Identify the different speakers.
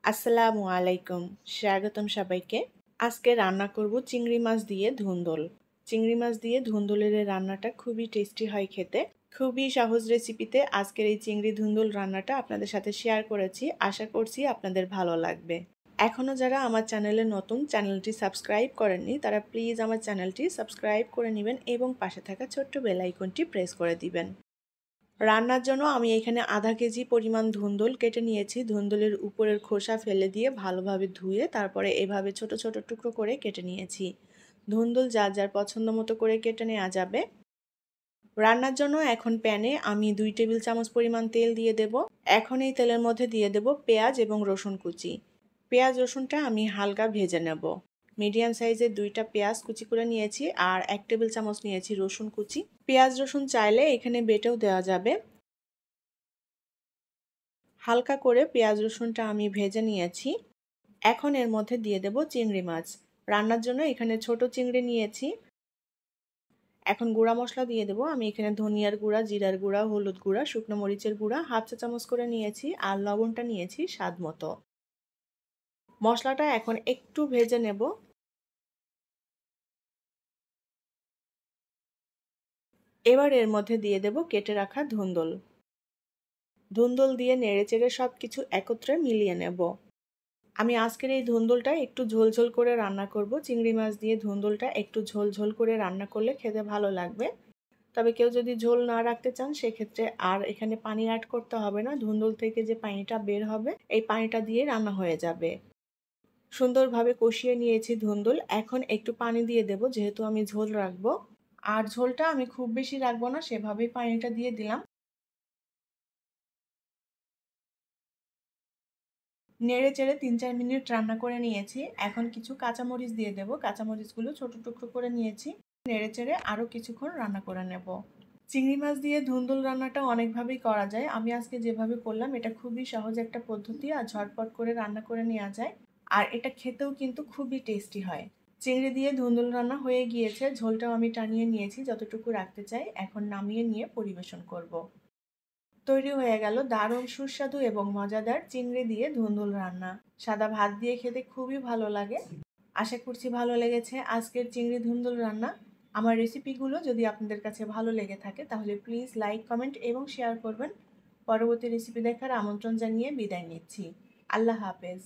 Speaker 1: আসসালামু আলাইকুম। স্বাগতম সবাইকে। আজকে রান্না করব চিংড়ি মাছ দিয়ে ধুন্দুল। চিংড়ি মাছ দিয়ে ধুন্দুলের এই রান্নাটা খুবই টেস্টি হয় খেতে। খুবই সহজ রেসিপিতে আজকের এই চিংড়ি ধুন্দুল রান্নাটা আপনাদের সাথে শেয়ার করেছি। আশা করছি আপনাদের ভালো লাগবে। এখনও যারা আমার চ্যানেলে নতুন, চ্যানেলটি সাবস্ক্রাইব করেননি তারা প্লিজ আমার চ্যানেলটি সাবস্ক্রাইব করে নেবেন এবং পাশে থাকা ছোট্ট বেল আইকনটি প্রেস করে দিবেন। রান্নার জন্য আমি এখানে আধা কেজি পরিমাণ ধুন্দুল কেটে নিয়েছি। ধুন্দুলের উপরের খোসা ফেলে দিয়ে ভালোভাবে ধুয়ে তারপরে এভাবে ছোট ছোট টুকরো করে কেটে নিয়েছি। ধুন্দুল যার যার পছন্দ মতো করে কেটে নেওয়া যাবে। রান্নার জন্য এখন প্যানে আমি 2 টেবিল চামচ পরিমাণ তেল দিয়ে দেব। এখন এই তেলের মধ্যে দিয়ে দেব পেঁয়াজ এবং রসুন কুচি। পেঁয়াজ রসুনটা আমি হালকা ভেজে নেব। মিডিয়াম সাইজের 2টা পেঁয়াজ কুচি করে নিয়েছি আর 1 টেবিল চামচ নিয়েছি রসুন কুচি। পেঁয়াজ রসুন চাইলে এখানে বেটেও দেওয়া যাবে। হালকা করে পেঁয়াজ রসুনটা আমি ভেজে নিয়েছি। এখন এর মধ্যে দিয়ে দেব চিংড়ি মাছ। রান্নার জন্য এখানে ছোট চিংড়ি নিয়েছি। এখন গুঁড়া মশলা দিয়ে দেব। আমি এখানে ধনিয়ার গুঁড়া, জিরার গুঁড়া, হলুদ গুঁড়া, শুকনো মরিচের গুঁড়া হাফ চা চামচ করে নিয়েছি আর লবণটা নিয়েছি স্বাদ মতো। মশলাটা এখন একটু ভেজে নেব। এবার এর মধ্যে দিয়ে দেব কেটে রাখা ধুন্দুল। ধুন্দুল দিয়ে নেড়েচেড়ে সবকিছু একত্রে মিলিয়ে নেব। আমি আজকের এই ধুন্দুলটা একটু ঝোলঝোল করে রান্না করব। চিংড়ি মাছ দিয়ে ধুন্দুলটা একটু ঝোলঝোল করে রান্না করলে খেতে ভালো লাগবে। তবে কেউ যদি ঝোল না রাখতে চান সেক্ষেত্রে আর এখানে পানি অ্যাড করতে হবে না। ধুন্দুল থেকে যে পানিটা বের হবে এই পানিটা দিয়ে রান্না হয়ে যাবে। সুন্দরভাবে কষিয়ে নিয়েছি ধুন্দুল। এখন একটু পানি দিয়ে দেব যেহেতু আমি ঝোল রাখবো। আর ঝোলটা আমি খুব বেশি রাখবো না, সেভাবেই পানিটা দিয়ে দিলাম। নেড়ে চেড়ে 3-4 মিনিট রান্না করে নিয়েছি। এখন কিছু কাঁচামরিচ দিয়ে দেব। কাঁচামরিচগুলো ছোট টুকরো করে নিয়েছি। নেড়ে চেড়ে আরও কিছুক্ষণ রান্না করে নেব। চিংড়ি মাছ দিয়ে ধুন্দুল রান্নাটা অনেকভাবেই করা যায়। আমি আজকে যেভাবে করলাম এটা খুবই সহজ একটা পদ্ধতি আর ঝটপট করে রান্না করে নেওয়া যায়। আর এটা খেতেও কিন্তু খুবই টেস্টি হয়। চিংড়ি দিয়ে ধুন্দুল রান্না হয়ে গিয়েছে। ঝোলটাও আমি টানিয়ে নিয়েছি যতটুকু রাখতে চাই। এখন নামিয়ে নিয়ে পরিবেশন করব। তৈরি হয়ে গেল দারুণ সুস্বাদু এবং মজাদার চিংড়ি দিয়ে ধুন্দুল রান্না। সাদা ভাত দিয়ে খেতে খুবই ভালো লাগে। আশা করছি ভালো লেগেছে আজকের চিংড়ি ধুন্দুল রান্না। আমার রেসিপিগুলো যদি আপনাদের কাছে ভালো লেগে থাকে তাহলে প্লিজ লাইক, কমেন্ট এবং শেয়ার করবেন। পরবর্তী রেসিপি দেখার আমন্ত্রণ জানিয়ে বিদায় নিচ্ছি। আল্লাহ হাফেজ।